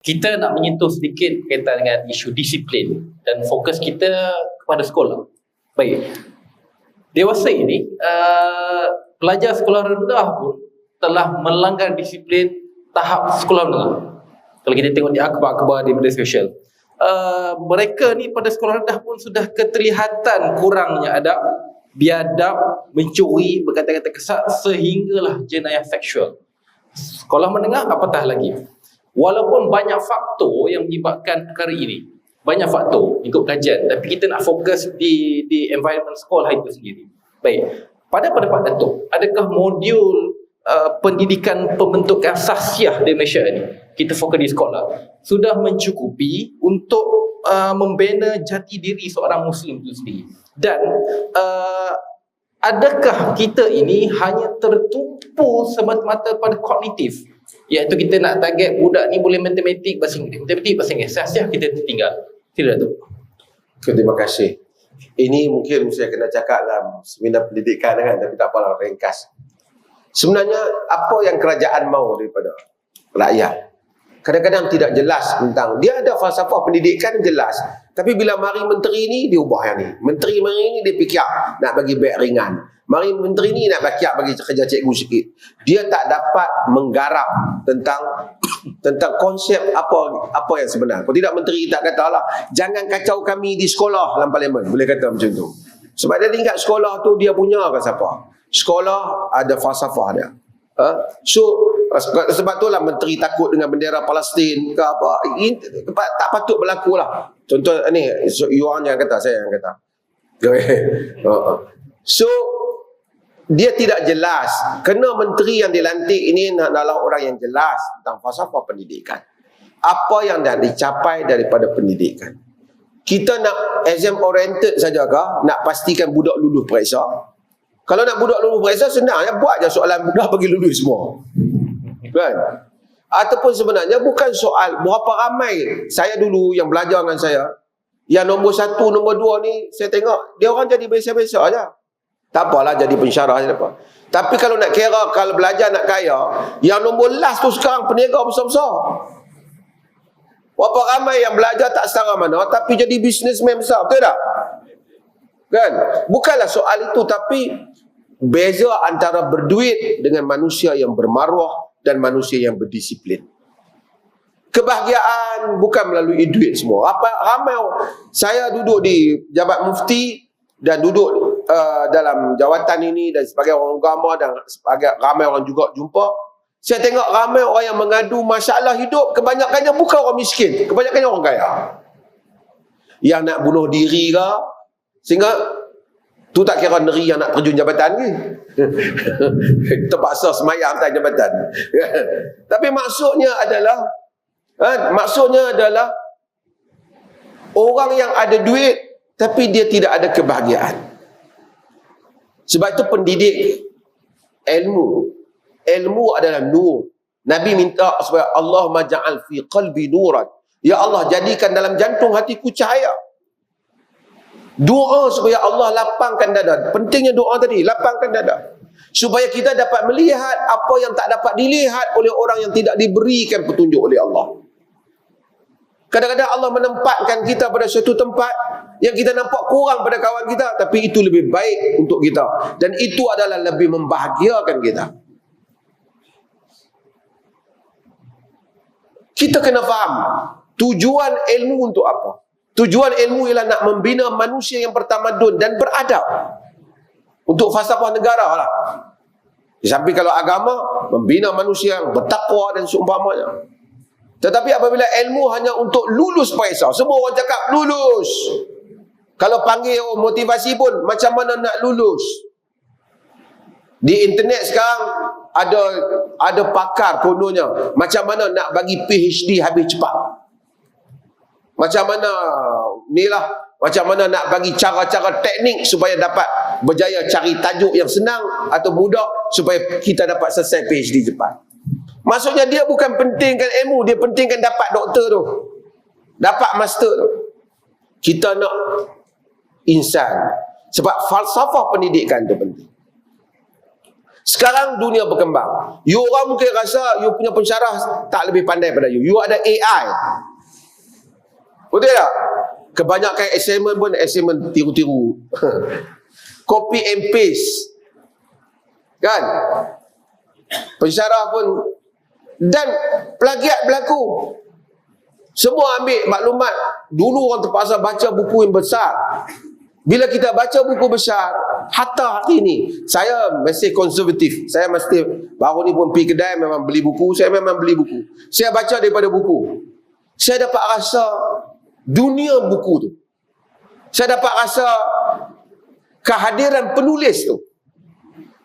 Kita nak menyentuh sedikit berkaitan dengan isu disiplin dan fokus kita kepada sekolah. Baik, dewasa ini pelajar sekolah rendah pun telah melanggar disiplin tahap sekolah menengah. Kalau kita tengok di akhbar-akhbar di media sosial, mereka ni pada sekolah rendah pun sudah keterlihatan kurangnya adab, biadab, mencuri, berkata-kata kesat sehinggalah jenayah seksual. Sekolah menengah apatah lagi. Walaupun banyak faktor yang menyebabkan perkara ini, banyak faktor ikut kajian, tapi kita nak fokus di environment sekolah itu sendiri. Baik, pada pendapat Datuk, adakah modul pendidikan pembentukan sahsiah di Malaysia ini, kita fokus di sekolah, sudah mencukupi untuk membina jati diri seorang Muslim itu sendiri? Dan adakah kita ini hanya tertumpu semata-mata pada kognitif, iaitu kita nak target budak ni boleh matematik, bahasa Inggeris, matematik, bahasa Inggeris, sahsiah kita tertinggal? Tidak, Datuk. Terima kasih. Ini mungkin saya kena cakap dalam seminar pendidikan kan, tapi tak apalah, ringkas. Sebenarnya apa yang kerajaan mahu daripada rakyat? Kadang-kadang tidak jelas tentang, dia ada falsafah pendidikan jelas, tapi bila mari menteri ni dia ubah yang ni. Menteri mari ni dia fikir nak bagi beg ringan. Mari menteri ni nak fikir bagi kerja cikgu sikit. Dia tak dapat menggarap tentang konsep apa yang sebenar. Kalau tidak, menteri tak katalah jangan kacau kami di sekolah dalam parlimen, boleh kata macam tu. Sebab dia ingat sekolah tu dia punya ke siapa? Sekolah ada falsafah dia. So sebab itulah menteri takut dengan bendera Palestin ke apa. Tak patut berlaku lah. Contoh ni, you orang yang kata, saya yang kata. So dia tidak jelas. Kena menteri yang dilantik ini adalah orang yang jelas tentang falsafah pendidikan. Apa yang dah dicapai daripada pendidikan. Kita nak exam oriented saja ke? Nak pastikan budak lulus periksa? Kalau nak budak lulus periksa, senang ya, buat je soalan mudah bagi lulus semua. Kan? Ataupun sebenarnya bukan soal berapa ramai. Saya dulu yang belajar dengan saya, yang nombor 1, nombor 2 ni, saya tengok dia orang jadi biasa-biasa aja. Tak apalah jadi pensyarah je apa. Tapi kalau nak kira, kalau belajar nak kaya, yang nombor last tu sekarang peniaga besar-besar. Berapa ramai yang belajar tak setara mana, tapi jadi businessman besar, betul tak? Kan? Bukanlah soal itu, tapi beza antara berduit dengan manusia yang bermaruah dan manusia yang berdisiplin. Kebahagiaan bukan melalui duit semua. Ramai saya duduk di Jabat Mufti dan duduk dalam jawatan ini dan sebagai orang agama dan sebagai ramai orang juga jumpa. Saya tengok ramai orang yang mengadu masalah hidup, kebanyakannya bukan orang miskin, kebanyakannya orang kaya. Yang nak bunuh diri ke, sehingga tu tak kira negeri yang nak terjun jabatan ke. Terpaksa semayang atas jabatan. Tapi maksudnya adalah orang yang ada duit tapi dia tidak ada kebahagiaan. Sebab itu pendidik ilmu adalah nur. Nabi minta supaya Allah maja'al fi qalbi nuran. Ya Allah, jadikan dalam jantung hatiku cahaya. Doa supaya Allah lapangkan dada. Pentingnya doa tadi, lapangkan dada. Supaya kita dapat melihat apa yang tak dapat dilihat oleh orang yang tidak diberikan petunjuk oleh Allah. Kadang-kadang Allah menempatkan kita pada suatu tempat yang kita nampak kurang pada kawan kita, tapi itu lebih baik untuk kita. Dan itu adalah lebih membahagiakan kita. Kita kena faham tujuan ilmu untuk apa. Tujuan ilmu ialah nak membina manusia yang bertamadun dan beradab. Untuk falsafah negara lah. Di samping kalau agama, membina manusia yang bertakwa dan seumpamanya. Tetapi apabila ilmu hanya untuk lulus periksa, semua orang cakap lulus. Kalau panggil motivasi pun, macam mana nak lulus? Di internet sekarang ada pakar kononnya, macam mana nak bagi PhD habis cepat. Macam mana macam mana nak bagi cara-cara teknik supaya dapat berjaya cari tajuk yang senang atau mudah supaya kita dapat selesai PhD cepat. Maksudnya dia bukan pentingkan ilmu, dia pentingkan dapat doktor tu, dapat master tu. Kita nak insan. Sebab falsafah pendidikan tu penting. Sekarang dunia berkembang. You orang mungkin rasa you punya pensyarah tak lebih pandai pada you. You ada AI. Betul tak? Kebanyakan assignment pun assignment tiru-tiru. Copy and paste. Kan? Pensyarah pun, dan plagiat berlaku. Semua ambil maklumat. Dulu orang terpaksa baca buku yang besar. Bila kita baca buku besar, hatta hari ni, saya masih konservatif. Saya mesti, baru ni pun pergi kedai memang beli buku. Saya memang beli buku. Saya baca daripada buku. Saya dapat rasa dunia buku tu. Saya dapat rasa kehadiran penulis tu.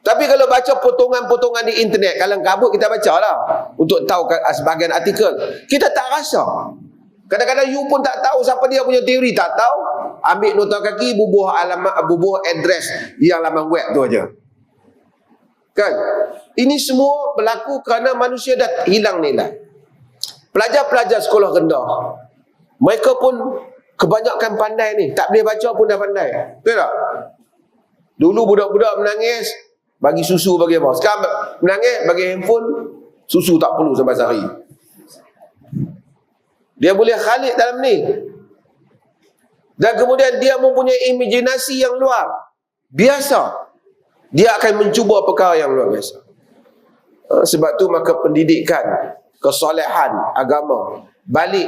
Tapi kalau baca potongan-potongan di internet, kalang kabut kita baca lah untuk tahu sebahagian artikel. Kita tak rasa. Kadang-kadang you pun tak tahu siapa dia punya teori, tak tahu. Ambil nota kaki, bubuh alamat, bubuh address yang laman web tu aja. Kan? Ini semua berlaku kerana manusia dah hilang nilai. Pelajar-pelajar sekolah rendah, mereka pun kebanyakan pandai ni. Tak boleh baca pun dah pandai. Betul tak? Dulu budak-budak menangis, bagi susu bagi apa. Sekarang menangis, bagi handphone, susu tak perlu sampai sehari. Dia boleh khalik dalam ni. Dan kemudian dia mempunyai imajinasi yang luar biasa. Dia akan mencuba perkara yang luar biasa. Sebab tu maka pendidikan, kesolehan agama, balik,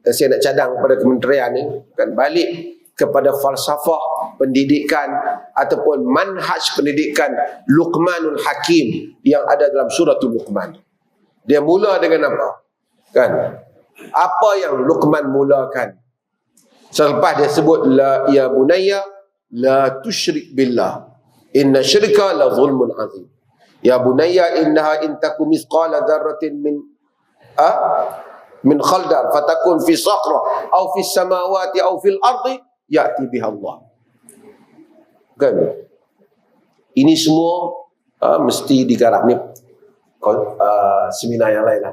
saya nak cadang pada kementerian ni, kan, balik kepada falsafah pendidikan ataupun manhaj pendidikan Luqmanul Hakim yang ada dalam surah Luqman. Dia mula dengan apa? Kan? Apa yang Luqman mulakan? Selepas dia sebut la ya bunayya la tusyrik billah inna syirka la zulmun azim. Ya bunayya innaha in takum mithqala dzarratin min khaldal fatakun fi saqra aw fi samawati aw fil ardi ya'ti biha Allah. Kan? Ini semua mesti digarap ni seminar yang lain lah.